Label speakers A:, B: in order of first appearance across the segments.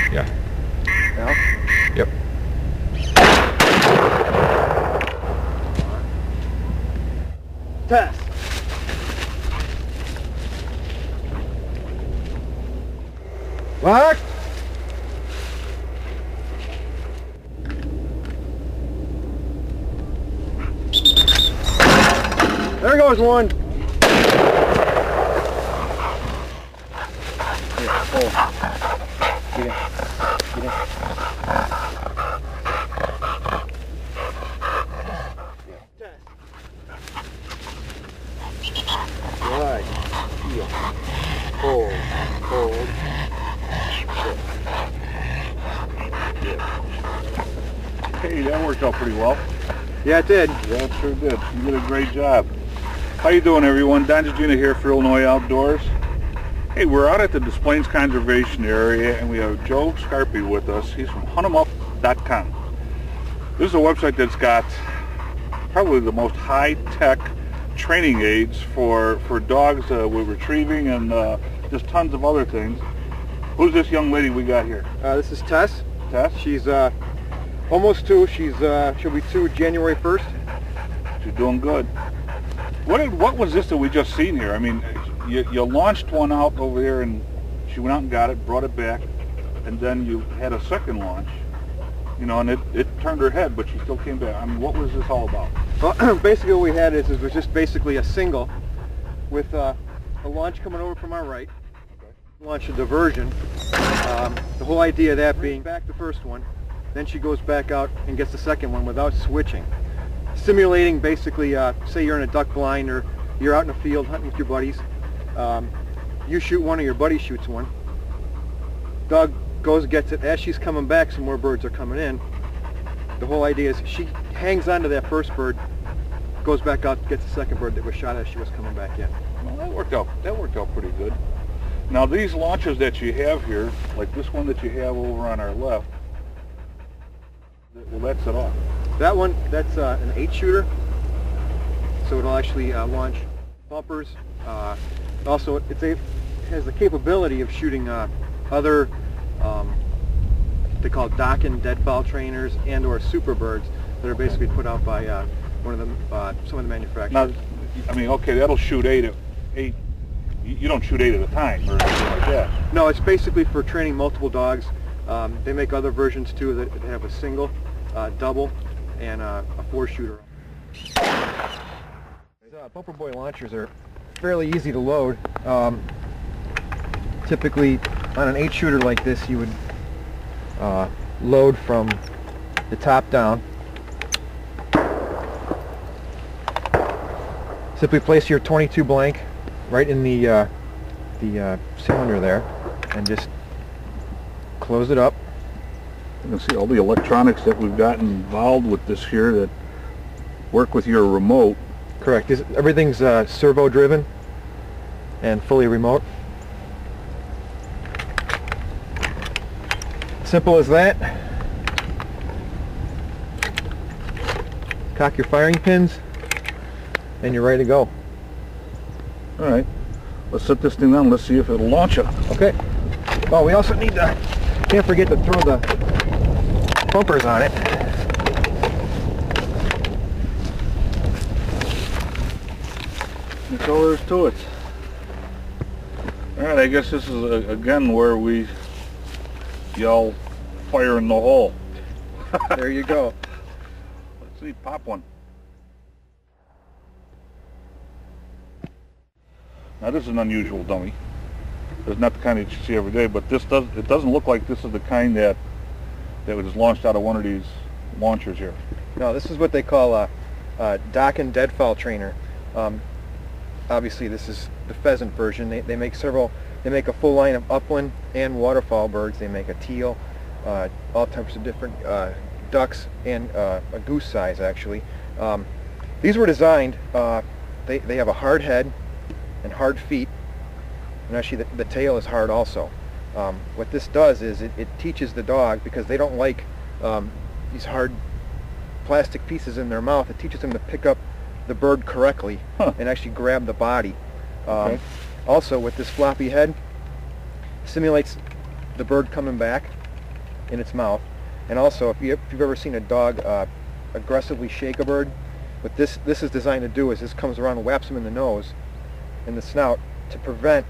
A: Yeah.
B: Now?
A: Yep.
B: Test. Lock. There goes one. Here, pull. Get in. Get in. Right. Heel. Hold. Hold.
C: Hey, that worked out pretty well.
B: Yeah, it did.
C: Yeah, it sure did. You did a great job. How you doing, everyone? Don Gina here for Illinois Outdoors. Hey, we're out at the Des Plaines Conservation Area, and we have Joe Scarpy with us. He's from huntemup.com. This is a website that's got probably the most high-tech training aids for dogs with retrieving and just tons of other things. Who's this young lady we got here?
B: This is Tess.
C: Tess?
B: She's almost 2. She'll be 2 January 1st.
C: She's doing good. What was this that we just seen here? I mean, you launched one out over there, and she went out and got it, brought it back, and then you had a second launch, you know, and it turned her head, but she still came back. I mean, what was this all about?
B: Well, basically what we had is it was just basically a single with a launch coming over from our right. Okay. Launch a diversion. The whole idea of that being back the first one, then she goes back out and gets the second one without switching. Simulating basically, say you're in a duck blind or you're out in the field hunting with your buddies. You shoot one or your buddy shoots one. Dog goes and gets it. As she's coming back, some more birds are coming in. The whole idea is she hangs onto that first bird, goes back out, gets the second bird that was shot as she was coming back in.
C: Well, that worked out pretty good. Now these launches that you have here, like this one that you have over on our left, well, that's it off.
B: That one, that's an 8-shooter, so it'll actually launch bumpers. Also, it has the capability of shooting other, they call Dokken deadfowl trainers and or super birds that are basically put out by some of the manufacturers.
C: Now, I mean, okay, that'll shoot eight. You don't shoot 8 at a time or anything like that.
B: No, it's basically for training multiple dogs. They make other versions too that have a single, double, and a 4-shooter. Bumper Boy launchers are fairly easy to load. Typically on an 8-shooter like this you would load from the top down. Simply place your 22 blank right in the cylinder there and just close it up.
C: You can see all the electronics that we've got involved with this here that work with your remote.
B: Correct. Everything's servo driven and fully remote. Simple as that. Cock your firing pins and you're ready to go.
C: All right, let's set this thing down. Let's see if it'll launch it.
B: Okay. Oh, we also need to, can't forget to throw the bumpers on it.
C: That's all there is to it. All right, I guess this is again where we yell fire in the hole.
B: There you go.
C: Let's see, pop one. Now this is an unusual dummy. It's not the kind that you see every day, but it doesn't look like this is the kind that was launched out of one of these launchers here.
B: No, this is what they call a Dokken deadfowl trainer. Obviously this is the pheasant version. They make a full line of upland and waterfowl birds. They make a teal, all types of different ducks, and a goose size actually. These were designed, they have a hard head and hard feet, and actually the tail is hard also. What this does is it teaches the dog, because they don't like these hard plastic pieces in their mouth, it teaches them to pick up the bird correctly and actually grab the body.
C: Okay.
B: Also, with this floppy head, simulates the bird coming back in its mouth. And also, if you've ever seen a dog aggressively shake a bird, what this is designed to do is this comes around and whaps him in the nose and the snout to prevent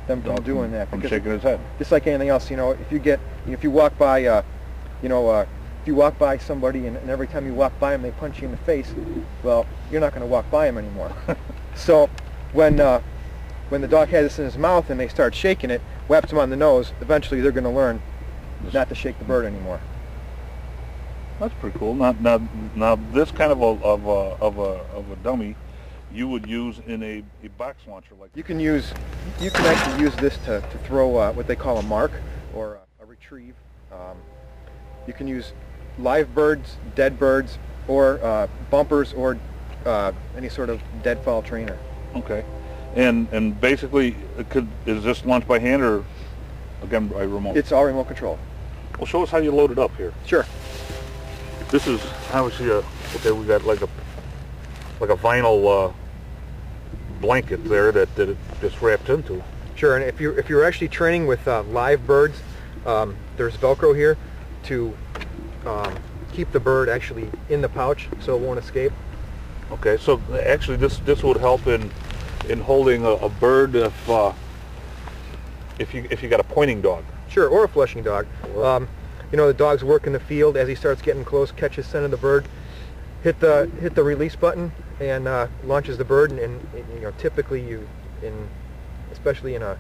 B: them from doing that.
C: From shaking his head.
B: Just like anything else, you know, if you walk by, if you walk by somebody and every time you walk by them they punch you in the face, well, you're not going to walk by them anymore. So when the dog has this in his mouth and they start shaking it, whaps them on the nose, eventually they're going to learn not to shake the bird anymore.
C: That's pretty cool. Now this kind of a dummy you would use in a box launcher like.
B: You can actually use this to throw what they call a mark or a retrieve. You can use live birds, dead birds, or bumpers, or any sort of deadfowl trainer.
C: Okay, and basically, is this launched by hand or again by remote?
B: It's all remote control.
C: Well, show us how you load it up here.
B: Sure.
C: This is obviously okay. We got like a vinyl blanket there that it just wrapped into.
B: Sure, and if you're actually training with live birds, there's Velcro here to keep the bird actually in the pouch so it won't escape.
C: Okay, so actually this would help in holding a bird if you got a pointing dog.
B: Sure, or a flushing dog. You know, the dog's work in the field. As he starts getting close, catches scent of the bird, hit the release button and launches the bird. And you know, typically especially in a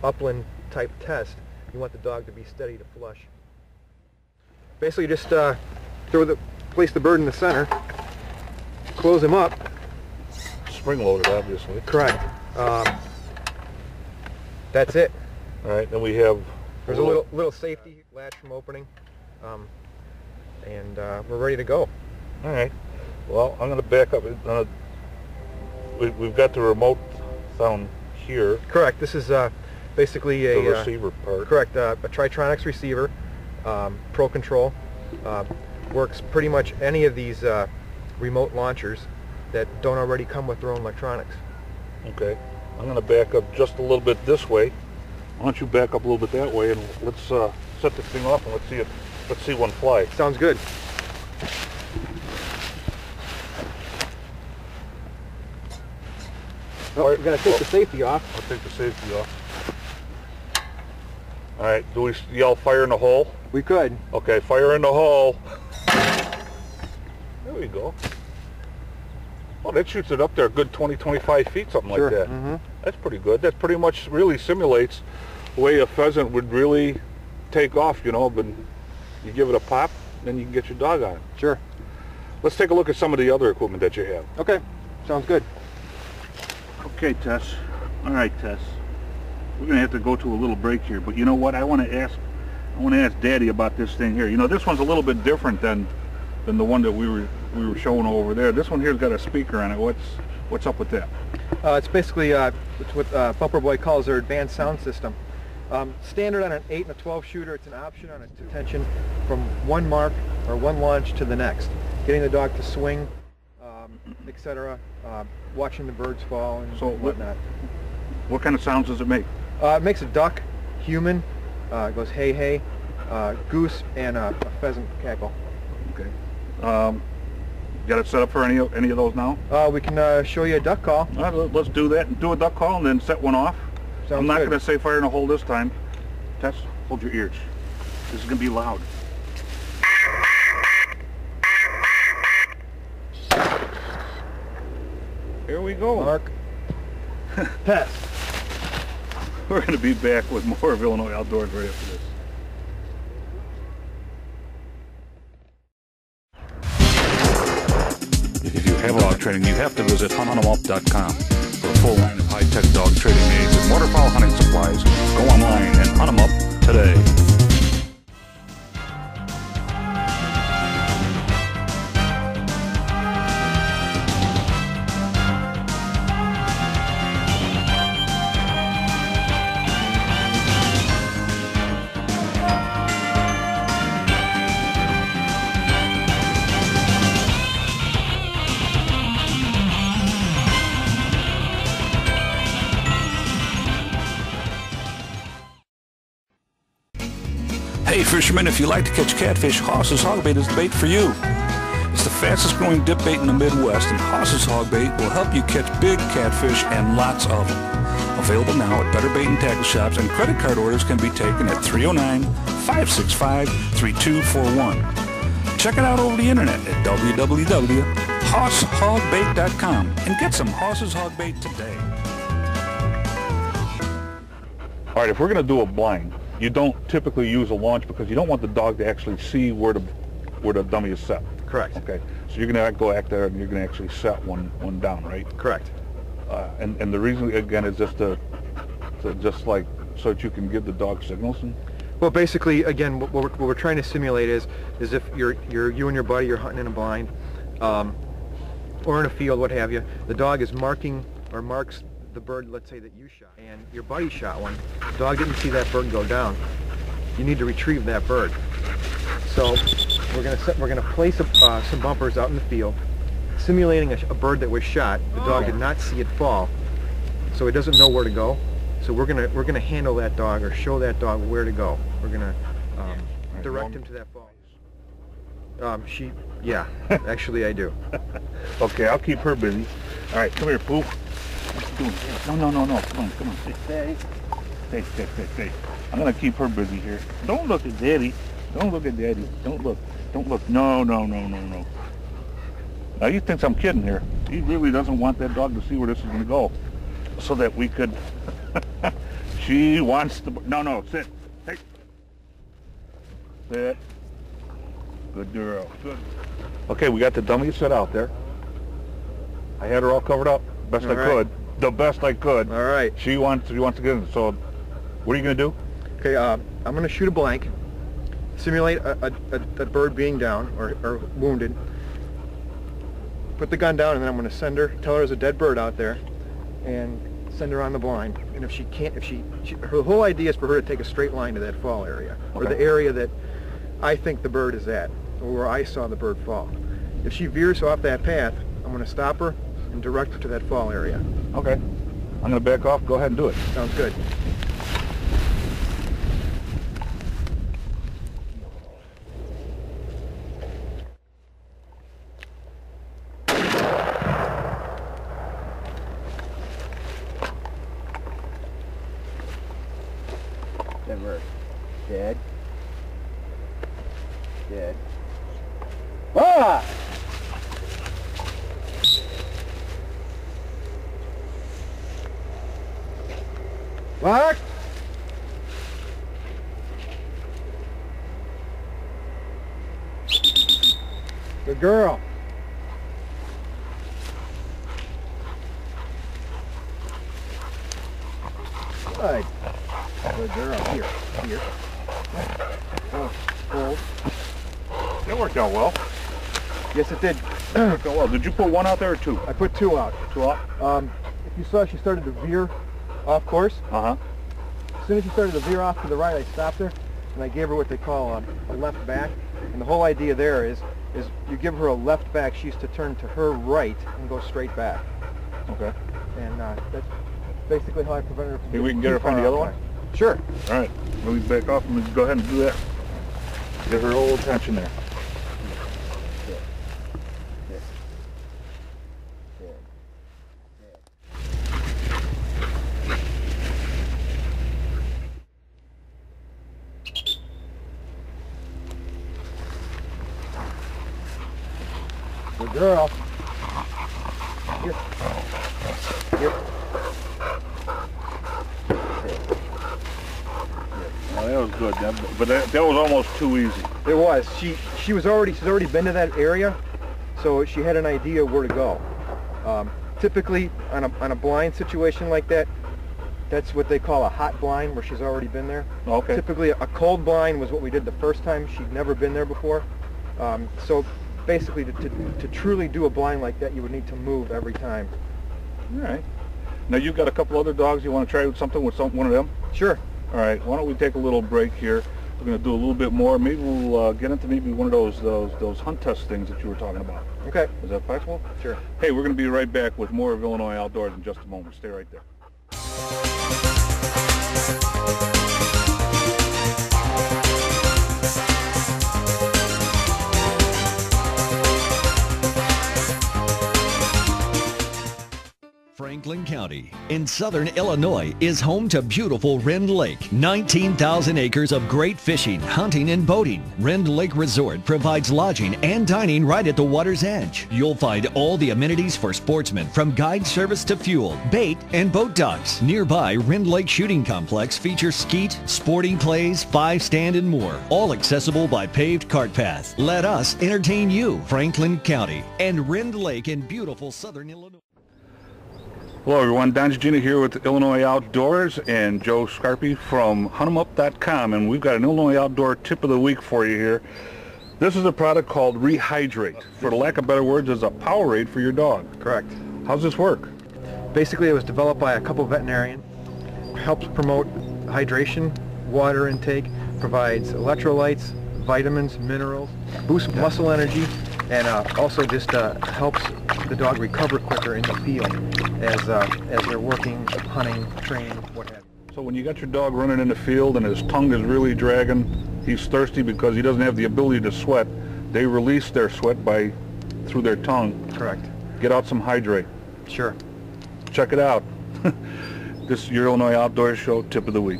B: upland type test, you want the dog to be steady to flush. Basically, just place the bird in the center, close him up.
C: Spring loaded, obviously.
B: Correct. That's it.
C: All right, then we have.
B: There's a little safety latch from opening, and we're ready to go.
C: All right. Well, I'm going to back up. We've got the remote down here.
B: Correct. This is basically
C: the receiver part.
B: Correct. A Tritronics receiver, Pro Control. Works pretty much any of these remote launchers that don't already come with their own electronics.
C: Okay. I'm going to back up just a little bit this way. Why don't you back up a little bit that way, and let's set this thing off and let's see one fly.
B: Sounds good. Oh, we're going to take the safety off.
C: I'll take the safety off. All right. Do we yell fire in the hole?
B: We could.
C: Okay, fire in the hole. There we go. Well, that shoots it up there a good 20-25 feet, something
B: Sure.
C: like that.
B: Mm-hmm.
C: That's pretty good. That pretty much really simulates the way a pheasant would really take off, you know, but you give it a pop, then you can get your dog on it.
B: Sure.
C: Let's take a look at some of the other equipment that you have.
B: Okay. Sounds good.
C: Okay, Tess. All right, Tess. We're going to have to go to a little break here, but you know what? I want to ask Daddy about this thing here. You know, this one's a little bit different than the one that we were showing over there. This one here's got a speaker on it. What's up with that?
B: It's basically it's what Bumper Boy calls their advanced sound system. Standard on an 8 and a 12 shooter, it's an option on a attention from one mark or one launch to the next. Getting the dog to swing, etc. Watching the birds fall and whatnot.
C: What kind of sounds does it make?
B: It makes a duck, human, it goes hey hey, goose, and a pheasant cackle.
C: Okay. Got it set up for any of those now?
B: We can show you a duck call.
C: All right, let's do that and do a duck call and then set one off.
B: Sounds
C: I'm not
B: good.
C: going to say fire in a hole this time. Tess, hold your ears. This is going to be loud. Here we go.
B: Mark. Tess.
C: We're going to be back with more of Illinois Outdoors right after this. If you have dog training, you have to visit huntemup.com for a full line of high-tech dog training aids and waterfowl hunting supplies. Go online and hunt 'em up today.
A: Hey fishermen, if you like to catch catfish, Hoss's Hog Bait is the bait for you. It's the fastest growing dip bait in the Midwest, and Hoss's Hog Bait will help you catch big catfish and lots of them. Available now at better bait and tackle shops, and credit card orders can be taken at 309-565-3241. Check it out over the internet at www.hosshogbait.com and get some Hoss's Hog Bait today.
C: All right, if we're going to do a blind, you don't typically use a launch because you don't want the dog to actually see where the dummy is set.
B: Correct.
C: Okay, so you're going to go out there and you're going to actually set one down, right?
B: Correct.
C: And the reason again is just to just like so that you can give the dog signals. And
B: well, basically, again, what we're trying to simulate is if you and your buddy are hunting in a blind, or in a field, what have you. The dog is marking or marks the bird, let's say that you shot, and your buddy shot one. The dog didn't see that bird go down. You need to retrieve that bird. So we're gonna place some bumpers out in the field, simulating a bird that was shot. The dog did not see it fall, so it doesn't know where to go. So we're gonna handle that dog or show that dog where to go. We're gonna direct him to that fall. Yeah, actually I do.
C: Okay, I'll keep her busy. All right, come here, Pooh. What you doing? No. Come on. Stay. I'm gonna keep her busy here. Don't look at Daddy. Don't look. No. Now he thinks I'm kidding here. He really doesn't want that dog to see where this is gonna go, so that we could. She wants to. No. Sit. Hey. Sit. Good girl. Good. Okay, we got the dummy set out there. I had her all covered up, best I could. The best I could.
B: All right.
C: She wants to get in. So, what are you gonna do?
B: Okay, I'm gonna shoot a blank, simulate a bird being down or wounded. Put the gun down, and then I'm gonna send her. Tell her there's a dead bird out there, and send her on the blind. And if she can't, her whole idea is for her to take a straight line to that fall area, or the area that I think the bird is at, or where I saw the bird fall. If she veers off that path, I'm going to stop her and direct her to that fall area.
C: Okay. I'm going to back off. Go ahead and do it.
B: Sounds good. Dead bird. Dead. Ah! What? Good girl. Good. Good girl. Here. Hold.
C: That worked out well.
B: Yes, it did.
C: Worked out well. Did you put one out there or two?
B: I put two out.
C: Two out?
B: If you saw, she started to veer off course.
C: Uh-huh.
B: As soon as she started to veer off to the right, I stopped her, and I gave her what they call a left back. And the whole idea there is you give her a left back, she's to turn to her right and go straight back.
C: Okay.
B: And that's basically how I prevented her from
C: Maybe we can get her from the other one?
B: Sure.
C: All right. Let me back off and go ahead and do that. Give her a little attention there.
B: Good girl. Here.
C: Oh, that was good, but that was almost too easy.
B: It was. She's already been to that area, so she had an idea where to go. Typically, on a blind situation like that, that's what they call a hot blind, where she's already been there.
C: Okay.
B: Typically, a cold blind was what we did the first time. She'd never been there before. So basically, to truly do a blind like that, you would need to move every time.
C: All right. Now you've got a couple other dogs. You want to try something with one of them?
B: Sure.
C: All right. Why don't we take a little break here? We're going to do a little bit more. Maybe we'll get into maybe one of those hunt test things that you were talking about.
B: Okay.
C: Is that possible?
B: Sure.
C: Hey, we're going to be right back with more of Illinois Outdoors in just a moment. Stay right there.
D: Franklin County in southern Illinois is home to beautiful Rend Lake. 19,000 acres of great fishing, hunting, and boating. Rend Lake Resort provides lodging and dining right at the water's edge. You'll find all the amenities for sportsmen, from guide service to fuel, bait, and boat docks. Nearby, Rend Lake Shooting Complex features skeet, sporting clays, 5-stand, and more. All accessible by paved cart path. Let us entertain you, Franklin County and Rend Lake in beautiful southern Illinois.
C: Hello everyone, Don Gina here with Illinois Outdoors and Joe Scarpy from huntemup.com, and we've got an Illinois Outdoor tip of the week for you here. This is a product called Rehydrate. For the lack of better words, it's a Powerade for your dog.
B: Correct.
C: How's this work?
B: Basically, it was developed by a couple veterinarians. Helps promote hydration, water intake, provides electrolytes, vitamins, minerals, boosts muscle energy, and also just helps the dog recover quicker in the field as they're working, hunting, training, what have you.
C: So when you got your dog running in the field and his tongue is really dragging, he's thirsty because he doesn't have the ability to sweat, they release their sweat through their tongue.
B: Correct.
C: Get out some Hydrate.
B: Sure.
C: Check it out. This is your Illinois Outdoors Show tip of the week.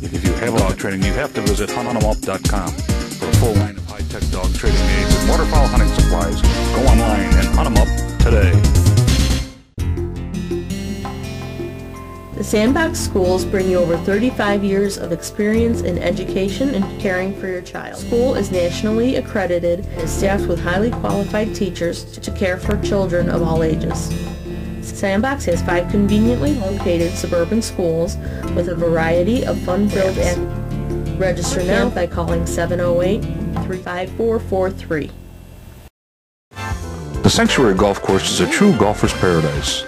A: If you have dog training, you have to visit huntemup.com for a full line of high-tech dog training aids and waterfowl hunting supplies. Go online and hunt 'em up today.
E: The Sandbox Schools bring you over 35 years of experience in education and caring for your child. School is nationally accredited and is staffed with highly qualified teachers to care for children of all ages. Sandbox has 5 conveniently located suburban schools with a variety of fun-filled activities. Register now by calling 708-35443.
A: The Sanctuary Golf Course is a true golfer's paradise.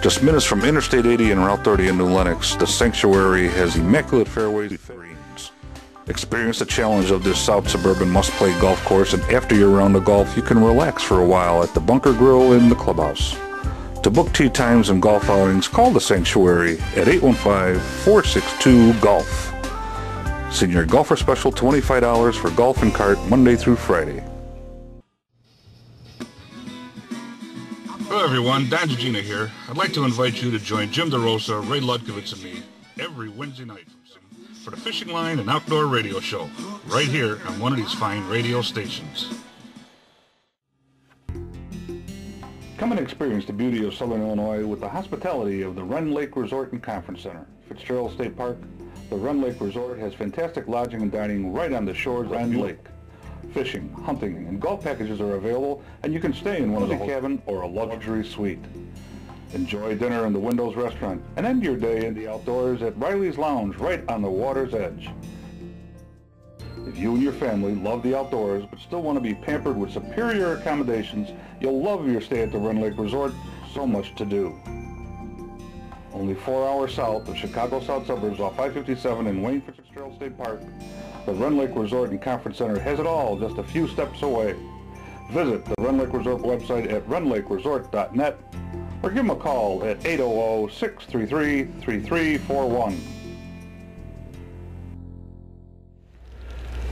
A: Just minutes from Interstate 80 and Route 30 in New Lenox, the Sanctuary has immaculate fairways and greens. Experience the challenge of this South Suburban must-play golf course, and after your round of golf, you can relax for a while at the Bunker Grill in the clubhouse. To book tee times and golf outings, call the Sanctuary at 815-462-GOLF. Senior Golfer Special, $25 for golf and cart, Monday through Friday. Hello everyone, Don Gina here. I'd like to invite you to join Jim DeRosa, Ray Ludkovitz, and me every Wednesday night for the Fishing Line and Outdoor Radio Show, right here on one of these fine radio stations. Come and experience the beauty of Southern Illinois with the hospitality of the Rend Lake Resort and Conference Center. Fitzgerald State Park, the Rend Lake Resort has fantastic lodging and dining right on the shores of Rend Lake. Fishing, hunting, and golf packages are available, and you can stay in one of the cabin or a luxury suite. Enjoy dinner in the Windows Restaurant and end your day in the outdoors at Riley's Lounge right on the water's edge. If you and your family love the outdoors but still want to be pampered with superior accommodations, you'll love your stay at the Rend Lake Resort. So much to do. Only 4 hours south of Chicago South Suburbs off I-57 in Wayne Fitzgerald State Park, the Rend Lake Resort and Conference Center has it all just a few steps away. Visit the Rend Lake Resort website at rendlakeresort.net or give them a call at 800-633-3341.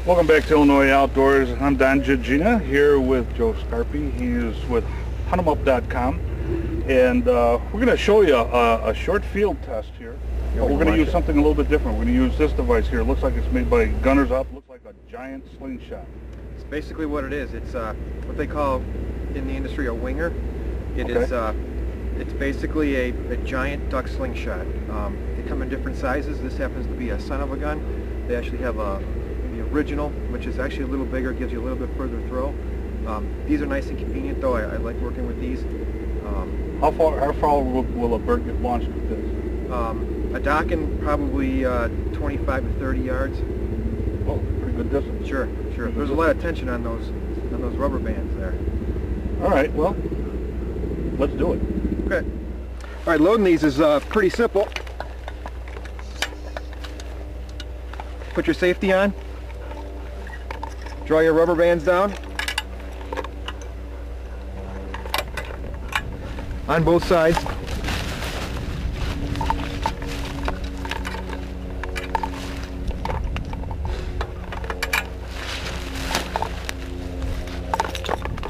A: Welcome back to Illinois Outdoors. I'm Don Gina here with Joe Scarpy. He's with huntemup.com, and we're going to show you a short field test here. We're going to use something a little bit different. We're going to use this device here. It looks like it's made by Gunners Up. Looks like a giant slingshot.
B: It's basically what it is. It's what they call in the industry a winger. It's basically a giant duck slingshot. They come in different sizes. This happens to be a son of a gun. They actually have the original, which is actually a little bigger, gives you a little bit further throw. These are nice and convenient though. I like working with these.
C: How far will a bird get launched with this?
B: A Dokken, probably 25 to 30 yards.
C: Oh, pretty good distance.
B: Sure. There's a lot of tension on those rubber bands there.
C: All right, well, let's do it.
B: Okay. All right, loading these is pretty simple. Put your safety on. Draw your rubber bands down. On both sides.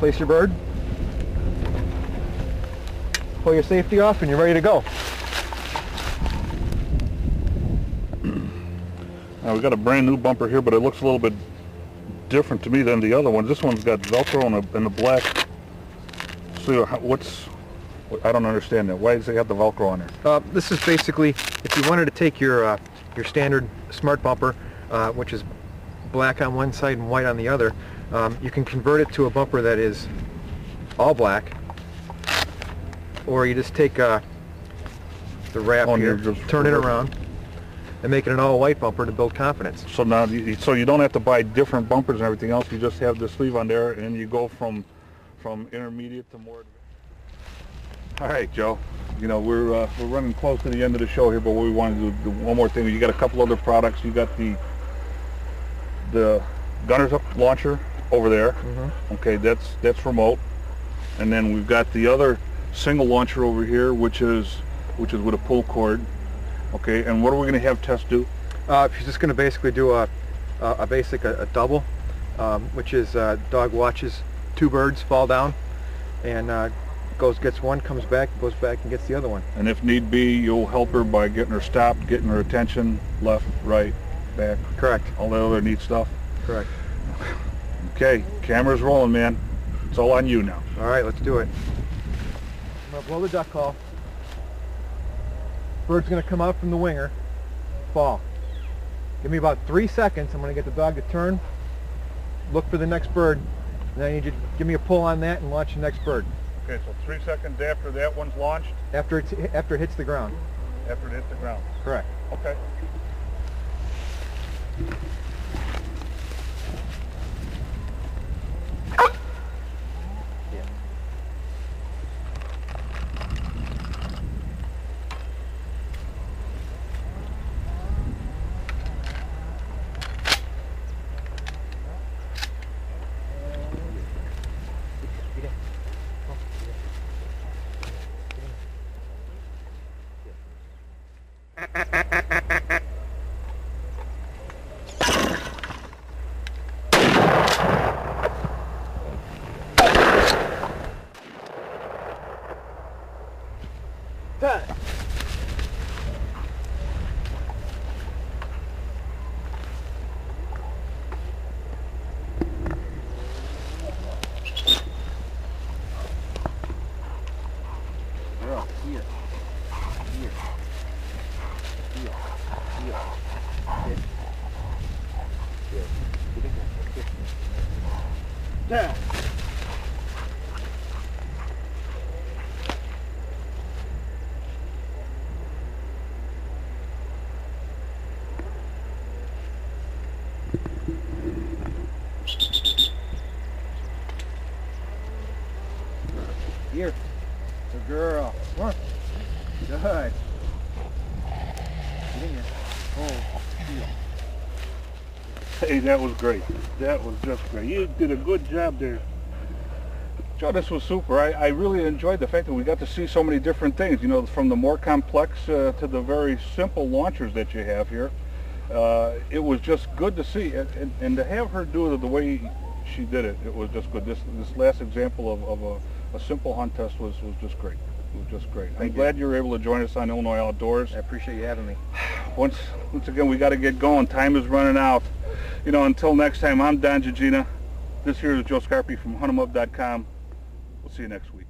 B: Place your bird. Pull your safety off and you're ready to go.
C: Now we got a brand new bumper here, but it looks a little bit different to me than the other ones. This one's got Velcro and the black. So I don't understand that. Why does it have the Velcro on there?
B: This is basically, if you wanted to take your standard smart bumper, which is black on one side and white on the other, you can convert it to a bumper that is all black, or you just take the wrap here, turn it around, and make it an all-white bumper to build confidence.
C: So now, you don't have to buy different bumpers and everything else. You just have the sleeve on there, and you go from intermediate to more. All right, Joe. You know, we're running close to the end of the show here, but we want to do one more thing. You got a couple other products. You got the gunner's up launcher over there. Mm-hmm. Okay, that's remote, and then we've got the other single launcher over here, which is with a pull cord. Okay, and what are we going to have Tess do?
B: She's just going to basically do a double, which is dog watches two birds fall down, and gets one, comes back, goes back and gets the other one.
C: And if need be, you'll help her by getting her stopped, getting her attention, left, right, back.
B: Correct.
C: All that other neat stuff.
B: Correct.
C: Okay, camera's rolling, man. It's all on you now.
B: All right, let's do it. I'm going to blow the duck call. Bird's going to come out from the winger, fall. Give me about 3 seconds. I'm going to get the dog to turn, look for the next bird, and then I need you to give me a pull on that and launch the next bird.
C: Okay, so 3 seconds after that one's launched?
B: After it hits the ground.
C: After it hits the ground.
B: Correct.
C: Okay.
B: Done. Down. Here. Good girl. Come on. Good. Get in here. Oh, heel.
C: Hey, that was great. That was just great. You did a good job there. Joe, this was super. I really enjoyed the fact that we got to see so many different things, you know, from the more complex to the very simple launchers that you have here. It was just good to see, and to have her do it the way she did it, it was just good. This last example of a simple hunt test was just great. It was just great. I'm glad you were able to join us on Illinois Outdoors.
B: I appreciate you having me.
C: Once again, we got to get going. Time is running out. You know, until next time, I'm Don Gigina. This here is Joe Scarpy from huntemup.com. We'll see you next week.